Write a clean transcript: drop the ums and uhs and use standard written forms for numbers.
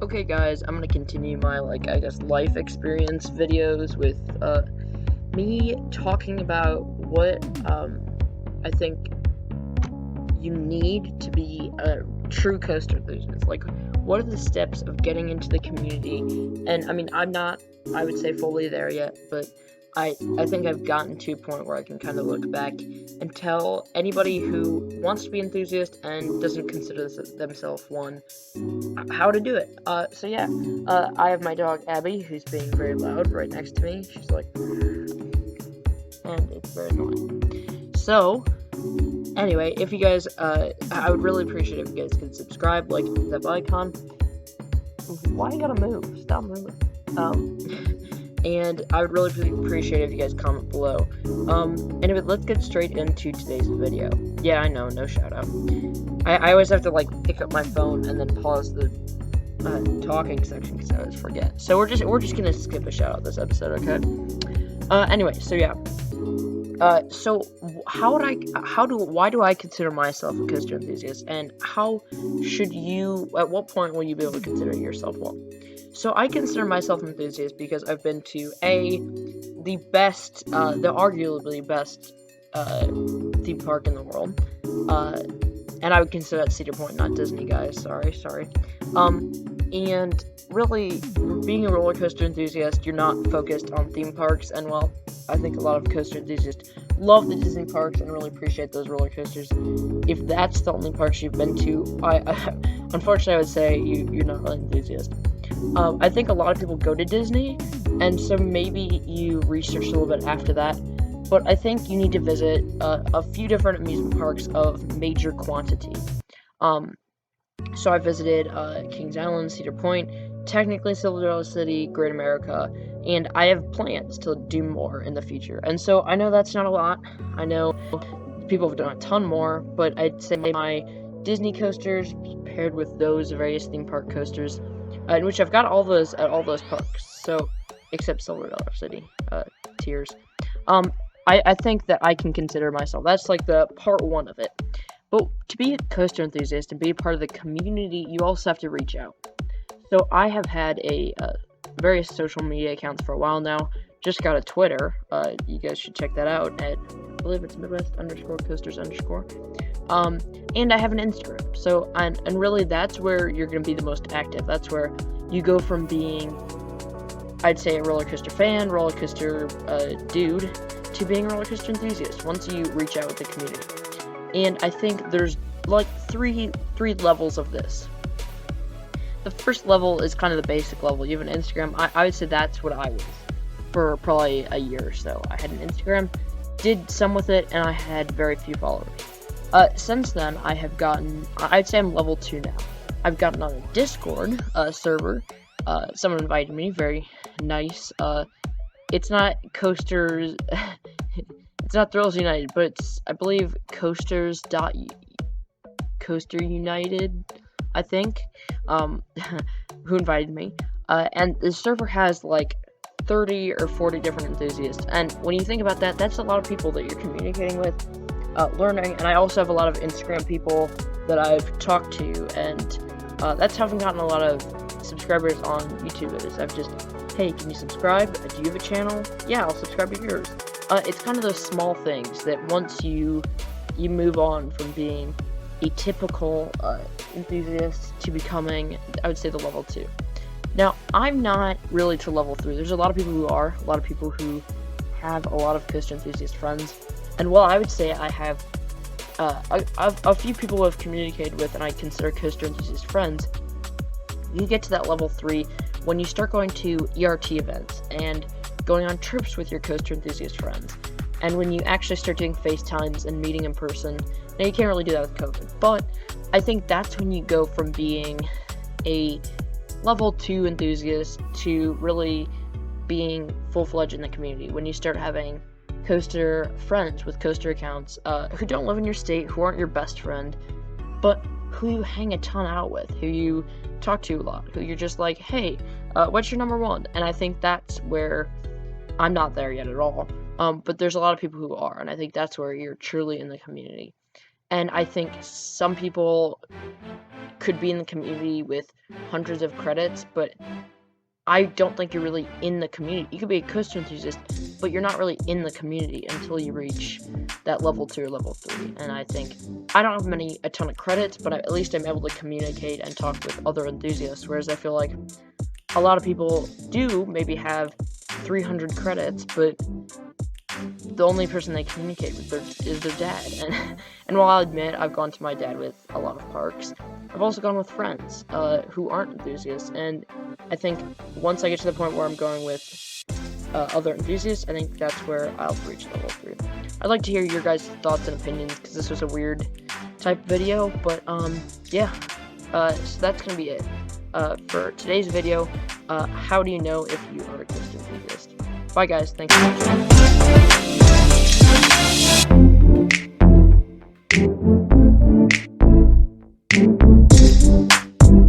Okay guys, I'm gonna continue my, life experience videos with, me talking about what, I think you need to be a true coaster enthusiast. Like, what are the steps of getting into the community? And, I mean, I'm not, I would say, fully there yet, but I think I've gotten to a point where I can kind of look back and tell anybody who wants to be enthusiast and doesn't consider themselves one how to do it. So yeah, I have my dog Abby, who's being very loud right next to me. She's like, and it's very annoying. So, anyway, if you guys, I would really appreciate it if you guys could subscribe, like that icon. Why you gotta move? Stop moving. And I would really appreciate it if you guys comment below. Anyway, let's get straight into today's video. Yeah, I know, no shout out. I always have to like pick up my phone and then pause the talking section because I always forget. So we're just gonna skip a shout out this episode, okay? Anyway, so yeah. So why do I consider myself a coaster enthusiast, and how should you, at what point will you be able to consider yourself one? So I consider myself an enthusiast because I've been to the arguably best theme park in the world, and I would consider that Cedar Point, not Disney, guys. Sorry. And really, being a roller coaster enthusiast, you're not focused on theme parks, and well, I think a lot of coaster enthusiasts love the Disney parks and really appreciate those roller coasters. If that's the only parks you've been to, I unfortunately I would say you're not really an enthusiast. I think a lot of people go to Disney, and so maybe you research a little bit after that, but I think you need to visit a few different amusement parks of major quantity. So I visited Kings Island, Cedar Point, technically Silver City, Great America, and I have plans to do more in the future. And so I know that's not a lot. I know people have done a ton more, but I'd say my Disney coasters paired with those various theme park coasters, in which I've got all those at all those parks. So except Silver City, Tears. I think that I can consider myself. That's like the part one of it. But to be a coaster enthusiast and be a part of the community, you also have to reach out. So I have had various social media accounts for a while now. Just got a Twitter. You guys should check that out at, I believe it's Midwest_coasters_. And I have an Instagram. So, and really that's where you're going to be the most active. That's where you go from being, I'd say, a roller coaster fan, roller coaster dude, to being a roller coaster enthusiast once you reach out with the community. And I think there's like three levels of this. The first level is kind of the basic level. You have an Instagram. I would say that's what I was for probably a year or so. I had an Instagram, did some with it, and I had very few followers. Since then, I have gotten, I'd say I'm level 2 now. I've gotten on a Discord server. Someone invited me, very nice. It's not Coasters, it's not Thrills United, but it's, I believe, Coaster United, I think, who invited me. And the server has like 30 or 40 different enthusiasts. And when you think about that, that's a lot of people that you're communicating with, learning. And I also have a lot of Instagram people that I've talked to, and that's how I've gotten a lot of subscribers on YouTube. Is I've just, hey, can you subscribe? Do you have a channel? Yeah, I'll subscribe to yours. It's kind of those small things that once you move on from being a typical enthusiast to becoming, I would say, the level 2. Now, I'm not really to level 3. There's a lot of people who are, a lot of people who have a lot of coaster enthusiast friends, and while I would say I have a few people I've communicated with and I consider coaster enthusiast friends, you get to that level 3 when you start going to ERT events and going on trips with your coaster enthusiast friends, and when you actually start doing FaceTimes and meeting in person. Now, you can't really do that with COVID, but I think that's when you go from being a level 2 enthusiast to really being full-fledged in the community, when you start having coaster friends with coaster accounts who don't live in your state, who aren't your best friend, but who you hang a ton out with, who you talk to a lot, who you're just like, hey, what's your number one? And I think that's where I'm not there yet at all, but there's a lot of people who are, and I think that's where you're truly in the community. And I think some people could be in the community with hundreds of credits, but I don't think you're really in the community. You could be a coaster enthusiast, but you're not really in the community until you reach that level 2 or level 3. And I think I don't have a ton of credits, but at least I'm able to communicate and talk with other enthusiasts, whereas I feel like a lot of people do maybe have 300 credits, but the only person they communicate with is their dad. And while I'll admit I've gone to my dad with a lot of parks, I've also gone with friends who aren't enthusiasts. And I think once I get to the point where I'm going with other enthusiasts, I think that's where I'll reach level 3. I'd like to hear your guys' thoughts and opinions, because this was a weird type video, but yeah. So that's gonna be it for today's video. How do you know if you are a coaster enthusiast? Bye guys, thanks for watching.